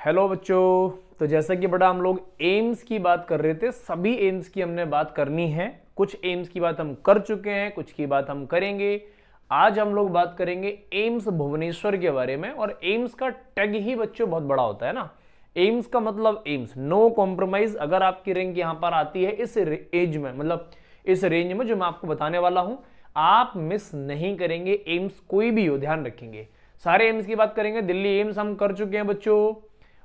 Hello बच्चों। तो जैसा कि बड़ा हम लोग एम्स की बात कर रहे थे, सभी एम्स की हमने बात करनी है। कुछ एम्स की बात हम कर चुके हैं, कुछ की बात हम करेंगे। आज हम लोग बात करेंगे एम्स भुवनेश्वर के बारे में। और एम्स का टैग ही बच्चों बहुत बड़ा होता है ना। एम्स का मतलब एम्स, नो कॉम्प्रोमाइज। अगर आपकी रैंक यहाँ पर आती है इस एज में, मतलब इस रेंज में जो मैं आपको बताने वाला हूं, आप मिस नहीं करेंगे। एम्स कोई भी हो, ध्यान रखेंगे। सारे एम्स की बात करेंगे। दिल्ली एम्स हम कर चुके हैं बच्चों,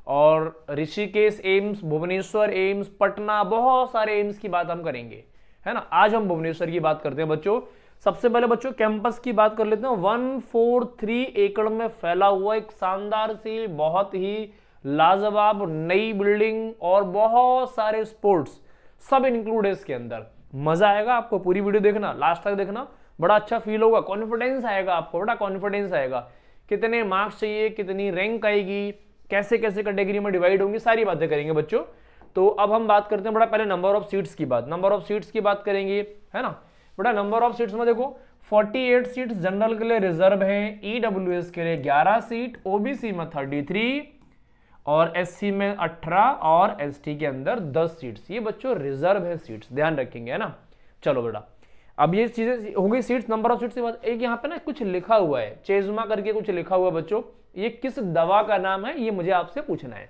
और ऋषिकेश एम्स, भुवनेश्वर एम्स, पटना, बहुत सारे एम्स की बात हम करेंगे, है ना। आज हम भुवनेश्वर की बात करते हैं बच्चों। सबसे पहले बच्चों कैंपस की बात कर लेते हैं। 143 एकड़ में फैला हुआ एक शानदार सी, बहुत ही लाजवाब नई बिल्डिंग और बहुत सारे स्पोर्ट्स सब इंक्लूड है इसके अंदर। मजा आएगा आपको, पूरी वीडियो देखना, लास्ट तक देखना, बड़ा अच्छा फील होगा, कॉन्फिडेंस आएगा आपको, बड़ा कॉन्फिडेंस आएगा। कितने मार्क्स चाहिए, कितनी रैंक आएगी, कैसे कैसे कैटेगरी में डिवाइड होंगी, सारी बातें करेंगे बच्चों। तो अब हम बात करते हैं बड़ा पहले नंबर ऑफ सीट्स की बात। नंबर ऑफ सीट्स की बात करेंगे, है ना। बड़ा नंबर ऑफ सीट्स में देखो 48 सीट्स जनरल के लिए रिजर्व है, ईडब्ल्यूएस के लिए 11 सीट, ओबीसी में 33 और एससी में 18 और एसटी के अंदर 10 सीट्स। ये बच्चों रिजर्व है सीट्स, ध्यान रखेंगे, है ना। चलो बेटा, अब ये चीजें हो गई सीट्स, नंबर ऑफ सीट्स के बाद एक यहाँ पे ना कुछ लिखा हुआ है, चेजमा करके कुछ लिखा हुआ है बच्चों। ये किस दवा का नाम है, ये मुझे आपसे पूछना है।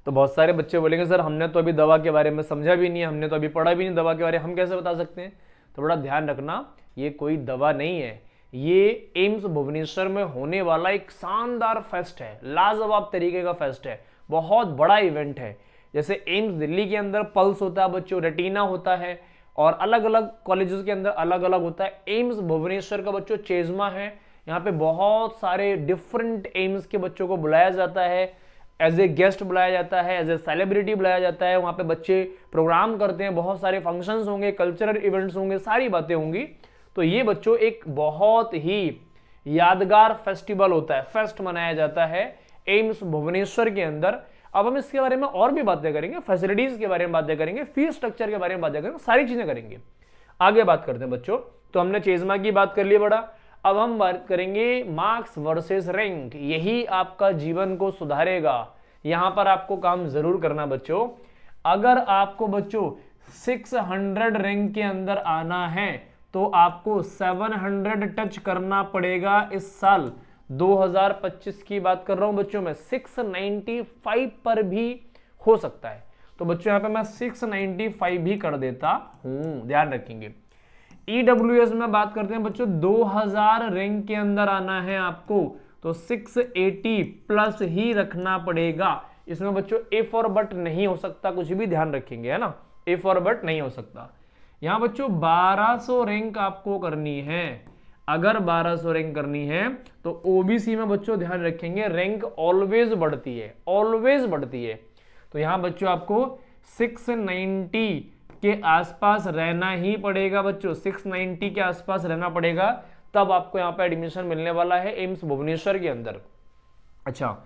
तो बहुत सारे बच्चे बोलेंगे सर हमने तो अभी दवा के बारे में समझा भी नहीं है, हमने तो अभी पढ़ा भी नहीं दवा के बारे में, हम कैसे बता सकते हैं। तो बड़ा ध्यान रखना, ये कोई दवा नहीं है, ये एम्स भुवनेश्वर में होने वाला एक शानदार फेस्ट है, लाजवाब तरीके का फेस्ट है, बहुत बड़ा इवेंट है। जैसे एम्स दिल्ली के अंदर पल्स होता है बच्चों, रेटिना होता है, और अलग अलग कॉलेजेस के अंदर अलग अलग होता है। एम्स भुवनेश्वर का बच्चों चेजमा है। यहाँ पे बहुत सारे डिफरेंट एम्स के बच्चों को बुलाया जाता है, एज ए गेस्ट बुलाया जाता है, एज ए सेलिब्रिटी बुलाया जाता है। वहाँ पे बच्चे प्रोग्राम करते हैं, बहुत सारे फंक्शंस होंगे, कल्चरल इवेंट्स होंगे, सारी बातें होंगी। तो ये बच्चों एक बहुत ही यादगार फेस्टिवल होता है, फेस्ट मनाया जाता है एम्स भुवनेश्वर के अंदर। अब हम इसके बारे में और भी बातें करेंगे, फैसिलिटीज के बारे में बातें करेंगे, फीस स्ट्रक्चर के बारे में बातें करेंगे, सारी चीजें करेंगे। आगे बात करते हैं बच्चों। तो हमने चेजमा की बात कर ली बड़ा, अब हम बात करेंगे मार्क्स वर्सेस रैंक। यही आपका जीवन को सुधारेगा, यहां पर आपको काम जरूर करना बच्चों। अगर आपको बच्चों 600 रैंक के अंदर आना है तो आपको 700 टच करना पड़ेगा इस साल। 2025 की बात कर रहा हूं बच्चों, मैं 695 पर भी हो सकता है। तो बच्चों यहां पे मैं 695 भी कर देता हूं, ध्यान रखेंगे। ईडब्ल्यूएस में बात करते हैं बच्चों, 2000 रैंक के अंदर आना है आपको तो 680 प्लस ही रखना पड़ेगा। इसमें बच्चों इफ और बट नहीं हो सकता, कुछ भी ध्यान रखेंगे, है ना। इफ और बट नहीं हो सकता। यहां बच्चों 1200 रैंक आपको करनी है। अगर 1200 रैंक करनी है तो ओबीसी में बच्चों ध्यान रखेंगे रैंक ऑलवेज बढ़ती है, ऑलवेज बढ़ती है। तो यहां बच्चों आपको 690 के आसपास रहना ही पड़ेगा बच्चों, 690 के आसपास रहना पड़ेगा, तब आपको यहां पे एडमिशन मिलने वाला है एम्स भुवनेश्वर के अंदर। अच्छा,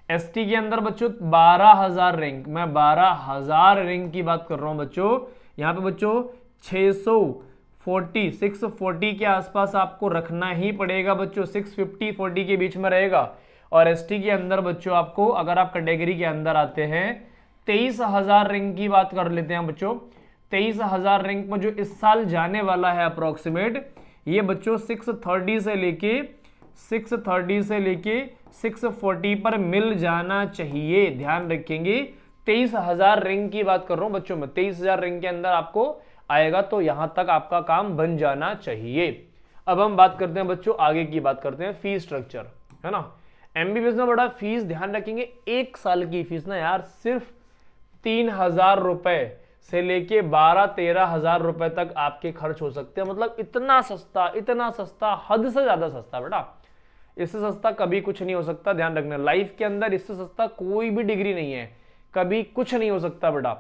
एसटी के अंदर बच्चों 12000 रैंक, मैं 12000 रैंक की बात कर रहा हूं बच्चों। यहां पे बच्चों 640 के आसपास आपको रखना ही पड़ेगा बच्चों, 650-40 के बीच में रहेगा। और एसटी के अंदर बच्चों आपको, अगर आप कैटेगरी के अंदर आते हैं, 23000 रैंक की बात कर लेते हैं बच्चों। 23000 रैंक में जो इस साल जाने वाला है अप्रोक्सीमेट, ये बच्चों 630 से लेके 640 पर मिल जाना चाहिए, ध्यान रखेंगे। 23000 रैंक की बात कर रहा हूं बच्चों मैं, 23000 रैंक के अंदर आपको आएगा तो यहां तक आपका काम बन जाना चाहिए। अब हम बात करते हैं बच्चों, आगे की बात करते हैं फीस स्ट्रक्चर, है ना। एमबीबीएस में बड़ा फीस ध्यान रखेंगे, एक साल की फीस ना यार सिर्फ 3000 रुपए से लेके 12-13 हजार रुपए तक आपके खर्च हो सकते हैं। मतलब इतना सस्ता, इतना सस्ता, हद से ज्यादा सस्ता बेटा। इससे सस्ता कभी कुछ नहीं हो सकता, ध्यान रखना। लाइफ के अंदर इससे सस्ता कोई भी डिग्री नहीं है, कभी कुछ नहीं हो सकता बेटा।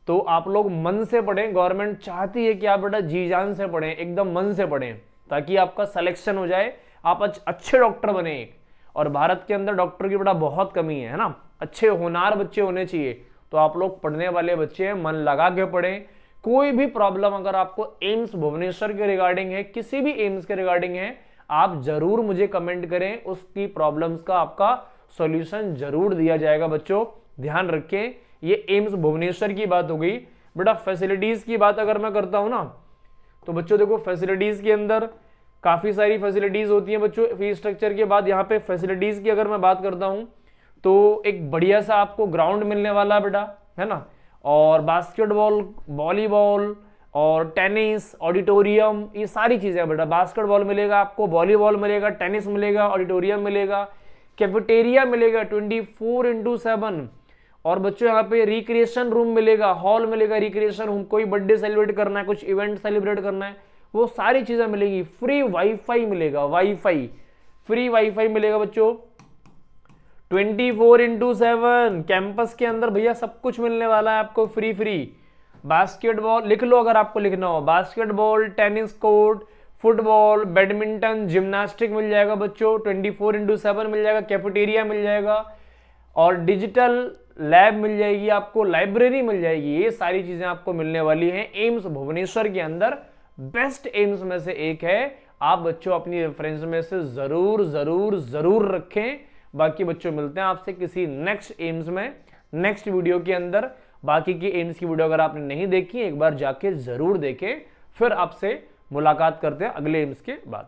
तो आप लोग मन से पढ़ें, गवर्नमेंट चाहती है कि आप बेटा जी जान से पढ़ें, एकदम मन से पढ़ें, ताकि आपका सिलेक्शन हो जाए, आप अच्छे डॉक्टर बने। और भारत के अंदर डॉक्टर की बेटा बहुत कमी है ना, अच्छे होनहार बच्चे होने चाहिए। तो आप लोग पढ़ने वाले बच्चे हैं, मन लगा के पढ़ें। कोई भी प्रॉब्लम अगर आपको एम्स भुवनेश्वर के रिगार्डिंग है, किसी भी एम्स के रिगार्डिंग है, आप जरूर मुझे कमेंट करें, उसकी प्रॉब्लम्स का आपका सॉल्यूशन जरूर दिया जाएगा बच्चों, ध्यान रखें। ये एम्स भुवनेश्वर की बात हो गई। बेटा फैसिलिटीज की बात अगर मैं करता हूं ना, तो बच्चों देखो फैसिलिटीज के अंदर काफी सारी फैसिलिटीज होती हैं बच्चों। फीस स्ट्रक्चर के बाद यहाँ पे फैसिलिटीज की अगर मैं बात करता हूं तो एक बढ़िया सा आपको ग्राउंड मिलने वाला है बेटा, है ना, और बास्केटबॉल, वॉलीबॉल और टेनिस, ऑडिटोरियम, ये सारी चीजें बेटा। बास्केटबॉल मिलेगा आपको, वॉलीबॉल मिलेगा, टेनिस मिलेगा, ऑडिटोरियम मिलेगा, कैफेटेरिया मिलेगा 24/7। और बच्चों यहाँ पे रिक्रिएशन रूम मिलेगा, हॉल मिलेगा, रिक्रिएशन रूम, कोई बर्थडे सेलिब्रेट करना है, कुछ इवेंट सेलिब्रेट करना है, वो सारी चीजें मिलेगी। फ्री वाईफाई मिलेगा, वाईफाई, फ्री वाईफाई मिलेगा बच्चों 24/7। कैंपस के अंदर भैया सब कुछ मिलने वाला है आपको फ्री। बास्केटबॉल लिख लो अगर आपको लिखना हो, basketball, tennis court, football, badminton, gymnastic मिल जाएगा बच्चों 24/7 मिल जाएगा, कैफेटेरिया मिल जाएगा और डिजिटल लैब मिल जाएगी आपको, लाइब्रेरी मिल जाएगी। ये सारी चीजें आपको मिलने वाली हैं एम्स भुवनेश्वर के अंदर। बेस्ट एम्स में से एक है, आप बच्चों अपनी रेफरेंस में से जरूर रखें। बाकी बच्चों मिलते हैं आपसे किसी नेक्स्ट एम्स में, नेक्स्ट वीडियो के अंदर। बाकी की एम्स की वीडियो अगर आपने नहीं देखी, एक बार जाके जरूर देखें। फिर आपसे मुलाकात करते हैं अगले एम्स के बाद।